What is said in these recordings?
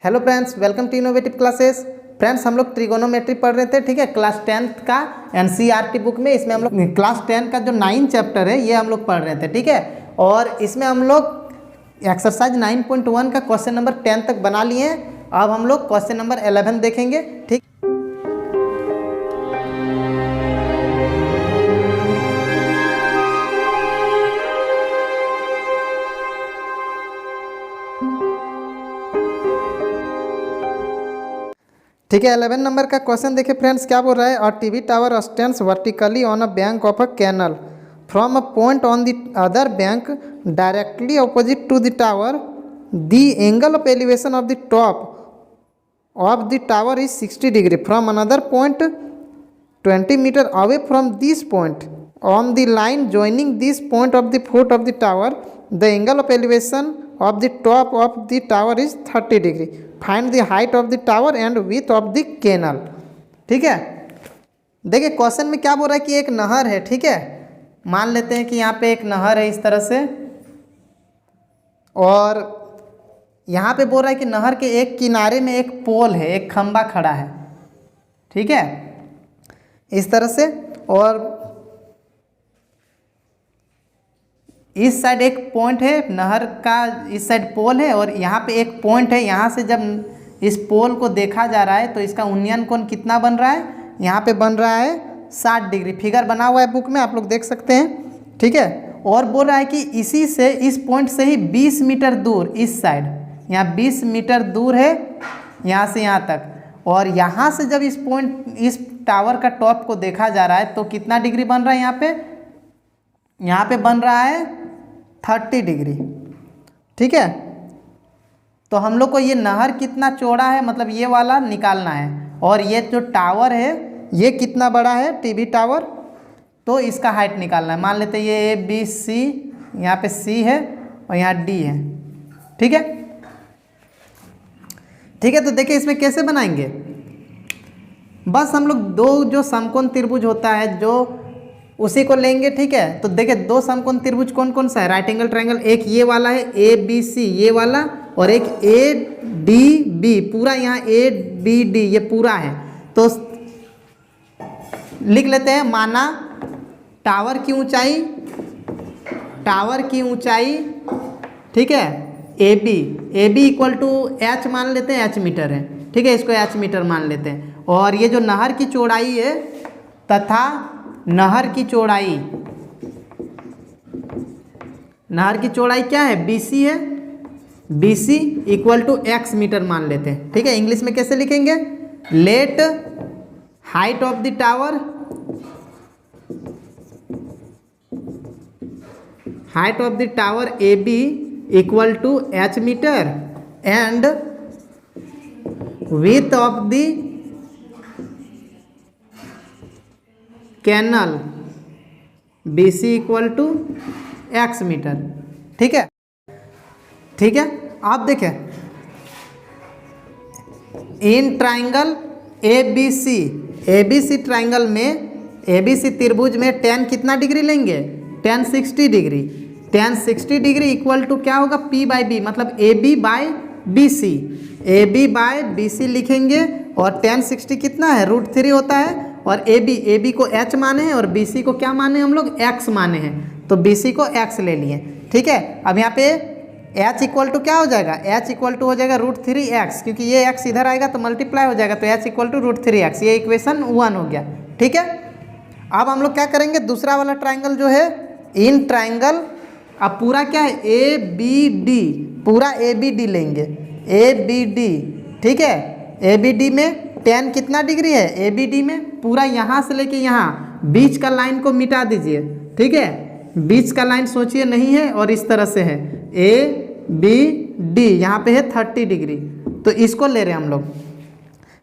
Hello friends, welcome to innovative classes. Friends, हम लोग trigonometry पढ़ रहे थे, ठीक है, क्लास 10th का एनसीईआरटी बुक में। इसमें हम लोग क्लास 10 का जो 9 चैप्टर है ये हम लोग पढ़ रहे थे, ठीक है। और इसमें हम लोग एक्सरसाइज 9.1 का क्वेश्चन नंबर 10 तक बना लिए हैं। अब हम लोग क्वेश्चन नंबर 11 देखेंगे, ठीक। ठीक है, 11 नंबर का क्वेश्चन देखिए फ्रेंड्स, क्या बोल रहा है। A TV tower stands vertically on a bank of a canal from a point on the other bank directly opposite to the tower. The angle of elevation of the top of the tower is 60 degree from another point 20 metre away from this point on the line joining this point of the foot of the tower. The angle of elevation of the top of the tower is 30 degree. Find the height of the tower and width of the canal. ठीक है, देखिए question में क्या बोल रहा है कि एक नहर है, ठीक है। मान लेते हैं कि यहाँ पे एक नहर है इस तरह से, और यहाँ पे बोल रहा है कि नहर के एक किनारे में एक पोल है, एक खंबा खड़ा है, ठीक है, इस तरह से। और इस साइड एक पॉइंट है, नहर का इस साइड पोल है, और यहाँ पे एक पॉइंट है। यहाँ से जब इस पोल को देखा जा रहा है तो इसका उन्नयन कोण कितना बन रहा है, यहाँ पे बन रहा है 60 डिग्री। फिगर बना हुआ है बुक में, आप लोग देख सकते हैं, ठीक है। और बोल रहा है कि इसी से, इस पॉइंट से ही 20 मीटर दूर इस साइड, यहाँ 20 मीटर दूर है यहाँ से यहाँ तक। और यहाँ से जब इस पॉइंट, इस टावर का टॉप को देखा जा रहा है तो कितना डिग्री बन रहा है यहाँ पे बन रहा है 30 डिग्री, ठीक है। तो हम लोग को ये नहर कितना चौड़ा है, मतलब ये वाला निकालना है, और ये जो टावर है ये कितना बड़ा है, टीवी टावर, तो इसका हाइट निकालना है। मान लेते हैं ये ABC, यहाँ पे C है और यहाँ D है, ठीक है। ठीक है, तो देखिए इसमें कैसे बनाएंगे। बस हम लोग दो जो समकोण त्रिभुज होता है जो उसी को लेंगे, ठीक है। तो देखिए दो समकोण त्रिभुज कौन कौन सा है, राइट एंगल ट्रायंगल। एक ये वाला है ABC, ये वाला, और एक ADB, पूरा यहाँ ABD ये पूरा है। तो लिख लेते हैं, माना टावर की ऊंचाई, ठीक है, AB इक्वल टू H मान लेते हैं, H मीटर है, ठीक है, इसको H मीटर मान लेते हैं। और ये जो नहर की चौड़ाई है तथा नहर की चौड़ाई क्या है, BC है, BC equal to X metre मान लेते हैं, ठीक है। इंग्लिश में कैसे लिखेंगे, let height of the tower AB equal to H metre and width of the canal BC equal to X metre, ठीक है, ठीक है। आप देखें इन ट्राइंगल ABC ट्राइंगल में, ABC त्रिभुज में tan कितना डिग्री लेंगे, tan 60 degree. tan 60 degree equal to क्या होगा, P बाई B, मतलब AB बाय BC लिखेंगे। और tan 60 कितना है, √3 होता है। और AB को H माने हैं और BC को क्या माने हम लोग, X माने हैं, तो BC को X ले लिए, ठीक है। अब यहाँ पे H इक्वल टू क्या हो जाएगा, H इक्वल टू हो जाएगा √3x, क्योंकि ये X इधर आएगा तो मल्टीप्लाई हो जाएगा, तो H इक्वल टू √3x, ये इक्वेशन 1 हो गया, ठीक है। अब हम लोग क्या करेंगे, दूसरा वाला ट्राइंगल जो है, इन ट्राइंगल, अब पूरा क्या है, ABD, पूरा ABD लेंगे, ABD, ठीक है। ABD में tan कितना डिग्री है, ABD में पूरा यहाँ से लेके यहाँ बीच का लाइन को मिटा दीजिए, ठीक है। बीच का लाइन सोचिए नहीं है, और इस तरह से है ABD, यहाँ पे है 30 डिग्री, तो इसको ले रहे हैं हम लोग।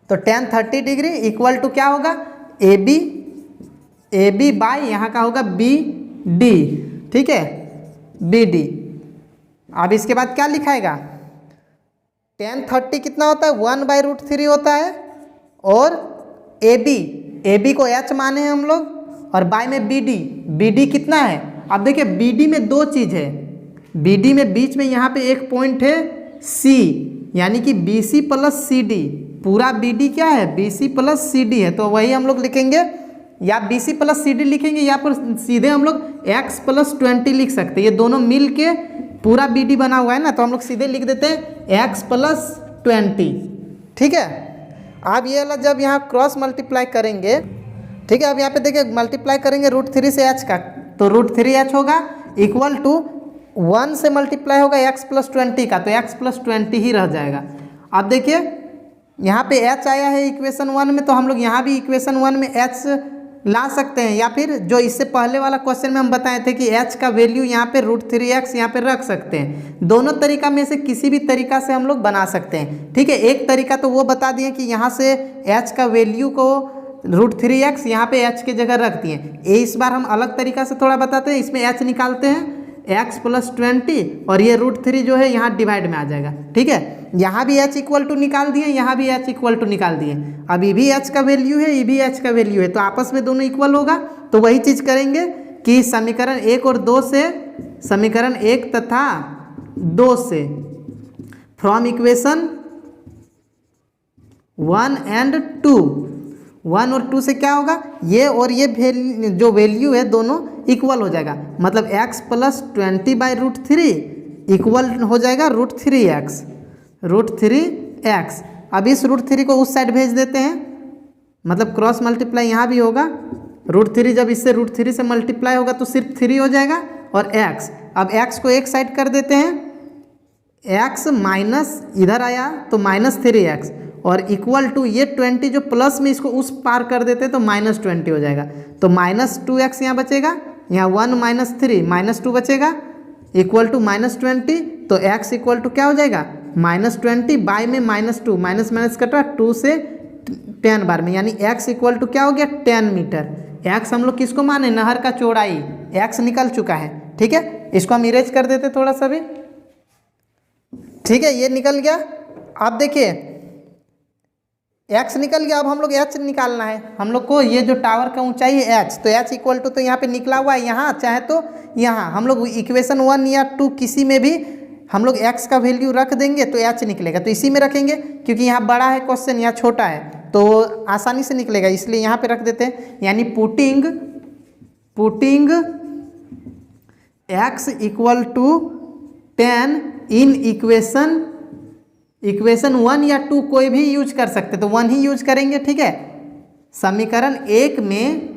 तो tan 30 डिग्री इक्वल टू क्या होगा, AB बाय यहाँ का होगा BD, ठीक है, BD। अब इसके बाद क्या लिखाएगा, tan 30 कितना होता है, 1/√3 होता है। और AB को H माने हैं हम लोग, और बाय में BD कितना है। अब देखिए BD में दो चीज़ है, BD में बीच में यहाँ पे एक पॉइंट है C, यानी कि B C plus C D, पूरा बी डी क्या है, B C plus C D है, तो वही हम लोग लिखेंगे, या B C plus C D लिखेंगे या फिर सीधे हम लोग एक्स प्लस 20 लिख सकते हैं। ये दोनों मिल के पूरा बी डी बना हुआ है ना, तो हम लोग सीधे लिख देते हैं एक्स प्लस 20। ठीक है, अब ये वाला जब यहाँ क्रॉस मल्टीप्लाई करेंगे, ठीक है, अब यहाँ पे देखिए मल्टीप्लाई करेंगे √3 से एच का, तो √3h होगा इक्वल टू 1 से मल्टीप्लाई होगा एक्स प्लस 20 का, तो एक्स प्लस 20 ही रह जाएगा। अब देखिए यहाँ पे h आया है इक्वेशन 1 में, तो हम लोग यहाँ भी इक्वेशन 1 में h ला सकते हैं, या फिर जो इससे पहले वाला क्वेश्चन में हम बताए थे कि h का वैल्यू यहाँ पे √3x यहाँ पे रख सकते हैं। दोनों तरीका में से किसी भी तरीका से हम लोग बना सकते हैं। ठीक है, एक तरीका तो वो बता दिए कि यहाँ से h का वैल्यू को √3x यहाँ पे h की जगह रख दिए। इस बार हम अलग तरीका से थोड़ा बताते हैं, इसमें h निकालते हैं x प्लस 20 और ये √3 जो है यहाँ डिवाइड में आ जाएगा। ठीक है, यहाँ भी h इक्वल टू निकाल दिए, यहाँ भी h इक्वल टू निकाल दिए। अब ये भी h का वैल्यू है, ये भी h का वैल्यू है, तो आपस में दोनों इक्वल होगा। तो वही चीज़ करेंगे कि समीकरण 1 और 2 से, समीकरण 1 तथा 2 से फ्रॉम इक्वेशन 1 एंड 2, 1 और 2 से क्या होगा, ये और ये जो वैल्यू है दोनों इक्वल हो जाएगा, मतलब x प्लस 20 बाई √3 इक्वल हो जाएगा √3x, √3x। अब इस √3 को उस साइड भेज देते हैं, मतलब क्रॉस मल्टीप्लाई यहाँ भी होगा, √3 जब इससे √3 से मल्टीप्लाई होगा तो सिर्फ 3 हो जाएगा और x, अब x को एक साइड कर देते हैं, x माइनस इधर आया तो -3x और इक्वल टू ये 20 जो प्लस में इसको उस पार कर देते हैं तो -20 हो जाएगा, तो -2x यहाँ बचेगा, यहाँ 1 - 3 -2 बचेगा इक्वल टू -20, तो x इक्वल टू क्या हो जाएगा -20 बाई में -2, माइनस माइनस कटा 2 से 10 बार में, यानी x इक्वल टू क्या हो गया 10 मीटर। x हम लोग किसको माने, नहर का चौड़ाई, x निकल चुका है। ठीक है, इसको हम इरेज कर देते थोड़ा सा भी। ठीक है, ये निकल गया। अब देखिए x निकल गया, अब हम लोग h निकालना है हम लोग को। ये जो टावर का ऊंचाई है h, तो h इक्वल टू तो यहाँ पे निकला हुआ है, यहाँ चाहे तो यहाँ हम लोग इक्वेशन 1 या 2 किसी में भी हम लोग x का वैल्यू रख देंगे तो h निकलेगा, तो इसी में रखेंगे क्योंकि यहाँ बड़ा है क्वेश्चन, यहाँ छोटा है तो आसानी से निकलेगा, इसलिए यहाँ पे रख देते हैं। यानी putting x equal to 10 in equation 1 या 2 कोई भी यूज कर सकते, तो 1 ही यूज करेंगे। ठीक है, समीकरण 1 में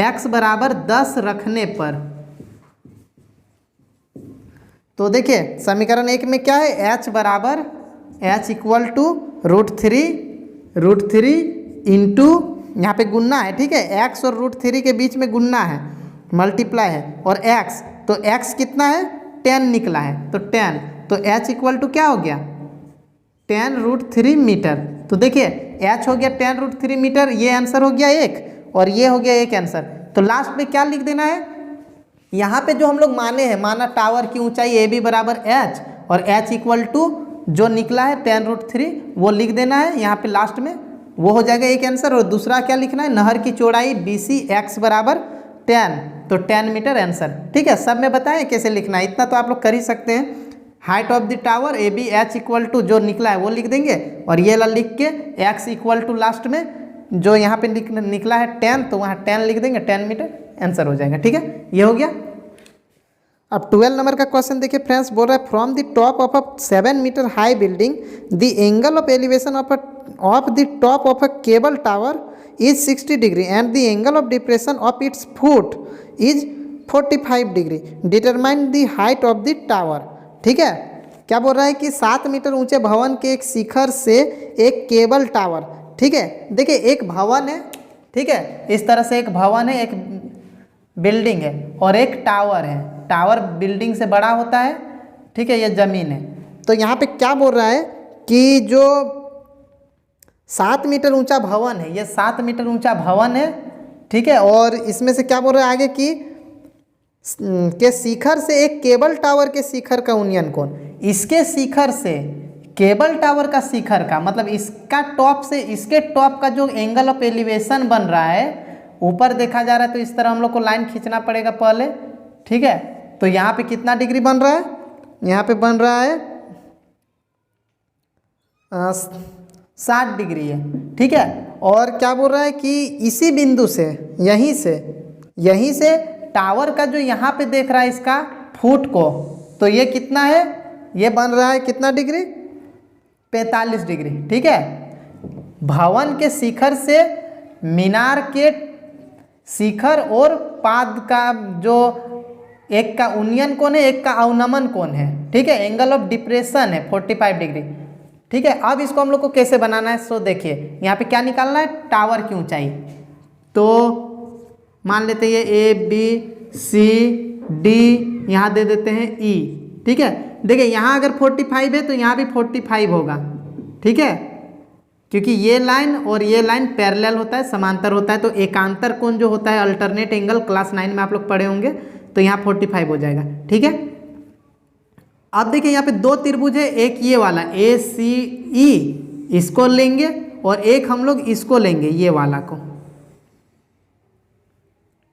x बराबर 10 रखने पर, तो देखिए समीकरण 1 में क्या है, h बराबर h इक्वल टू √3 इंटू यहाँ पे गुन्ना है। ठीक है, x और √3 के बीच में गुन्ना है, मल्टीप्लाई है, और x, तो x कितना है 10 निकला है, तो 10, तो h इक्वल टू क्या हो गया 10√3 मीटर। तो देखिए h हो गया 10√3 मीटर, ये आंसर हो गया एक और ये हो गया एक आंसर। तो लास्ट में क्या लिख देना है, यहाँ पे जो हम लोग माने हैं, माना टावर की ऊंचाई AB बराबर h और h इक्वल टू जो निकला है 10√3 वो लिख देना है यहाँ पे लास्ट में, वो हो जाएगा एक आंसर। और दूसरा क्या लिखना है, नहर की चौड़ाई BC x बराबर 10, तो 10 मीटर आंसर। ठीक है, सब में बताएं कैसे लिखना है, इतना तो आप लोग कर ही सकते हैं। Height of the tower AB h equal to जो निकला है वो लिख देंगे, और ये वाला लिख के x इक्वल टू लास्ट में जो यहाँ पे निकला है 10, तो वहाँ 10 लिख देंगे, 10 मीटर आंसर हो जाएगा। ठीक है, ये हो गया। अब 12 नंबर का क्वेश्चन देखिए फ्रेंड्स, बोल रहा है from the top of a 7 metre high building the angle of elevation of the top of a cable tower is 60 degree and the angle of depression of its foot is 45 degree, determine the height of the tower. ठीक है, क्या बोल रहा है कि 7 metre ऊंचे भवन के एक शिखर से एक केबल टावर। ठीक है, देखिए एक भवन है, ठीक है, इस तरह से एक भवन है, एक बिल्डिंग है और एक टावर है। टावर बिल्डिंग से बड़ा होता है, ठीक है, ये जमीन है। तो यहाँ पे क्या बोल रहा है कि जो 7 मीटर ऊंचा भवन है, ये 7 मीटर ऊंचा भवन है, ठीक है, और इसमें से क्या बोल रहा है आगे कि के शिखर से एक केबल टावर के शिखर का यूनियन कोण, इसके शिखर से केबल टावर का शिखर का मतलब इसका टॉप से इसके टॉप का जो एंगल ऑफ एलिवेशन बन रहा है, ऊपर देखा जा रहा है, तो इस तरह हम लोग को लाइन खींचना पड़ेगा पहले। ठीक है, तो यहाँ पे कितना डिग्री बन रहा है, यहाँ पे बन रहा है 60 डिग्री है, ठीक है। और क्या बोल रहा है कि इसी बिंदु से यहीं से टावर का जो यहाँ पे देख रहा है इसका फुट को, तो ये कितना है, ये बन रहा है कितना डिग्री, 45 डिग्री, ठीक है। भवन के शिखर से मीनार के शिखर और पाद का जो एक का उन्नयन कोण है, एक का अवनमन कोण है, ठीक है। एंगल ऑफ डिप्रेशन है 45 डिग्री, ठीक है। अब इसको हम लोग को कैसे बनाना है, सो देखिए यहाँ पे क्या निकालना है, टावर की ऊंचाई। तो मान लेते हैं ये ABCD, यहाँ दे देते हैं E, ठीक है। देखिए यहाँ अगर 45 है तो यहाँ भी 45 होगा, ठीक है, क्योंकि ये लाइन और ये लाइन पैरेलल होता है, समांतर होता है। तो एकांतर कोण जो होता है, अल्टरनेट एंगल, क्लास 9 में आप लोग पढ़े होंगे, तो यहाँ 45 हो जाएगा, ठीक है। अब देखिए यहाँ पे दो त्रिभुज है, एक ये वाला ACE, इसको लेंगे, और एक हम लोग इसको लेंगे, ये वाला को,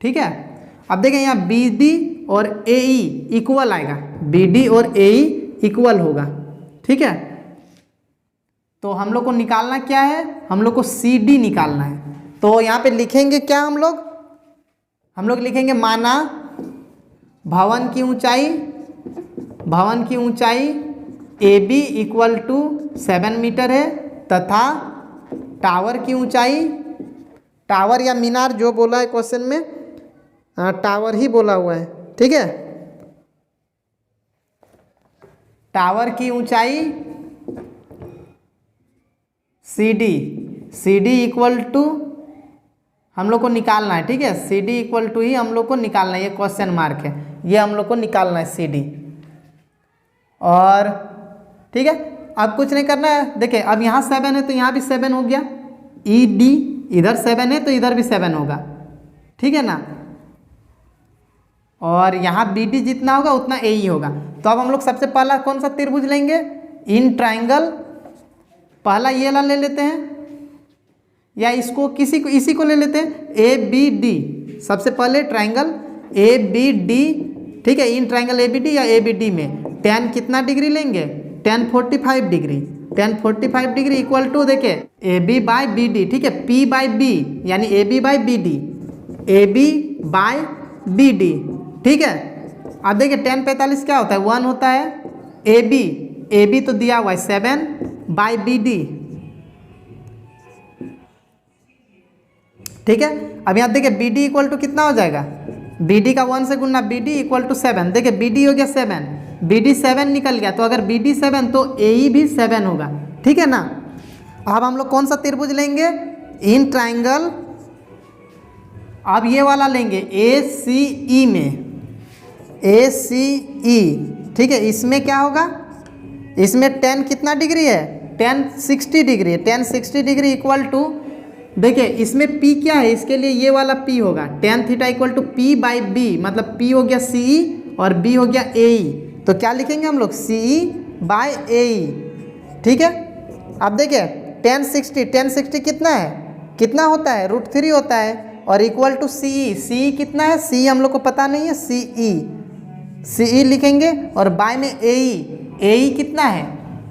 ठीक है। अब देखिए यहाँ BD और AE इक्वल आएगा, BD और AE इक्वल होगा, ठीक है। तो हम लोग को निकालना क्या है, हम लोग को CD निकालना है। तो यहाँ पे लिखेंगे क्या, हम लोग लिखेंगे माना भवन की ऊंचाई AB इक्वल टू 7 मीटर है, तथा टावर की ऊंचाई, टावर या मीनार जो बोला है क्वेश्चन में, टावर ही बोला हुआ है, ठीक है। टावर की ऊंचाई CD इक्वल टू हम लोग को निकालना है, ठीक है। CD इक्वल टू ही हम लोग को निकालना है, ये क्वेश्चन मार्क है, ये हम लोग को निकालना है CD। और ठीक है, अब कुछ नहीं करना है। देखिए अब यहाँ 7 है तो यहाँ भी 7 हो गया, ED इधर 7 है तो इधर भी 7 होगा, ठीक है ना। और यहाँ BD जितना होगा उतना AE होगा। तो अब हम लोग सबसे पहला कौन सा त्रिभुज लेंगे, इन ट्राइंगल, पहला ये वाला ले लेते हैं, या इसको इसी को ले लेते हैं, ABD। सबसे पहले ट्राइंगल ABD, ठीक है। इन ट्राइंगल ABD या ABD में tan कितना डिग्री लेंगे, tan 45 degree, tan 45 degree equal to देखिए AB बाई BD, ठीक है, P बाई B, यानी AB by BD, AB by BD, ठीक है। अब देखिए tan 45 क्या होता है, 1 होता है। AB तो दिया हुआ है 7 बाई BD, ठीक है। अब यहाँ देखिए BD इक्वल टू कितना हो जाएगा, BD का 1 से गुना BD इक्वल टू 7। देखिए BD हो गया 7, BD 7 निकल गया, तो अगर BD 7 तो AE भी 7 होगा, ठीक है ना। अब हम लोग कौन सा त्रिभुज लेंगे, इन ट्राइंगल, अब ये वाला लेंगे ACE में, ACE, ठीक है। इसमें क्या होगा, इसमें tan कितना डिग्री है, tan 60 डिग्री है, tan 60 डिग्री इक्वल टू, देखिए इसमें P क्या है, इसके लिए ये वाला P होगा, tan theta equal to P by B, मतलब P हो गया CE और B हो गया AE। तो क्या लिखेंगे हम लोग, CE बाई AE, ठीक है। अब देखिए tan 60 कितना है, कितना होता है, √3 होता है, और इक्वल टू CE कितना है, CE हम लोग को पता नहीं है, CE लिखेंगे, और बाय में AE कितना है,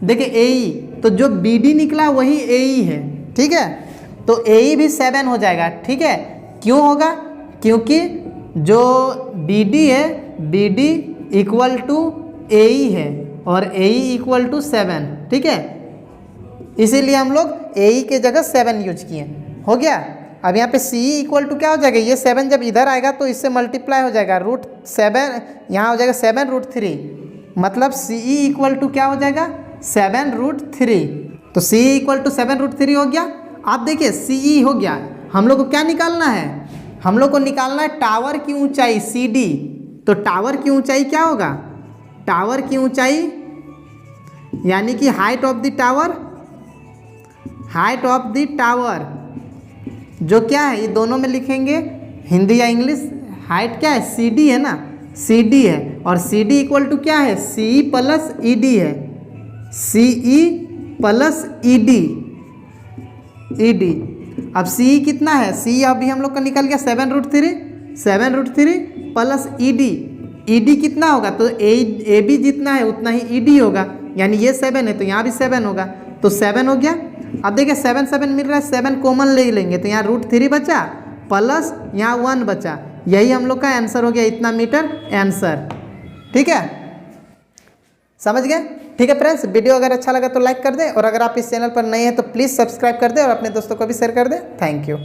देखिए AE, तो जो BD निकला वही AE है, ठीक है। तो AE भी 7 हो जाएगा, ठीक है। क्यों होगा, क्योंकि जो BD है, BD इक्वल टू AE है, और AE इक्वल टू 7, ठीक है। इसीलिए हम लोग AE के जगह 7 यूज किए, हो गया। अब यहाँ पे CE इक्वल टू क्या हो जाएगा, ये 7 जब इधर आएगा तो इससे मल्टीप्लाई हो जाएगा, √7, यहाँ हो जाएगा 7√3, मतलब CE इक्वल टू क्या हो जाएगा, 7√3। तो CE इक्वल टू 7√3 हो गया। आप देखिए CE हो गया, हम लोग को क्या निकालना है, हम लोग को निकालना है टावर की ऊंचाई CD। तो टावर की ऊंचाई क्या होगा, टावर की ऊंचाई यानी कि हाइट ऑफ द टावर, जो क्या है, ये दोनों में लिखेंगे, हिंदी या इंग्लिश। हाइट क्या है, CD है ना, CD है, और CD इक्वल टू क्या है, CE प्लस ED है, CE प्लस ED। अब CE कितना है, CE अभी हम लोग का निकल गया 7√3 प्लस ED कितना होगा, तो AB जितना है उतना ही ED होगा, यानी ये 7 है तो यहाँ भी 7 होगा। तो 7 हो गया। अब देखिए 7 7 मिल रहा है, 7 कॉमन ले लेंगे तो यहाँ √3 बचा प्लस यहाँ 1 बचा, यही हम लोग का आंसर हो गया, इतना मीटर आंसर। ठीक है, समझ गए? ठीक है फ्रेंड्स, वीडियो अगर अच्छा लगा तो लाइक कर दें और अगर आप इस चैनल पर नए हैं तो प्लीज़ सब्सक्राइब कर दें और अपने दोस्तों को भी शेयर कर दें। Thank you.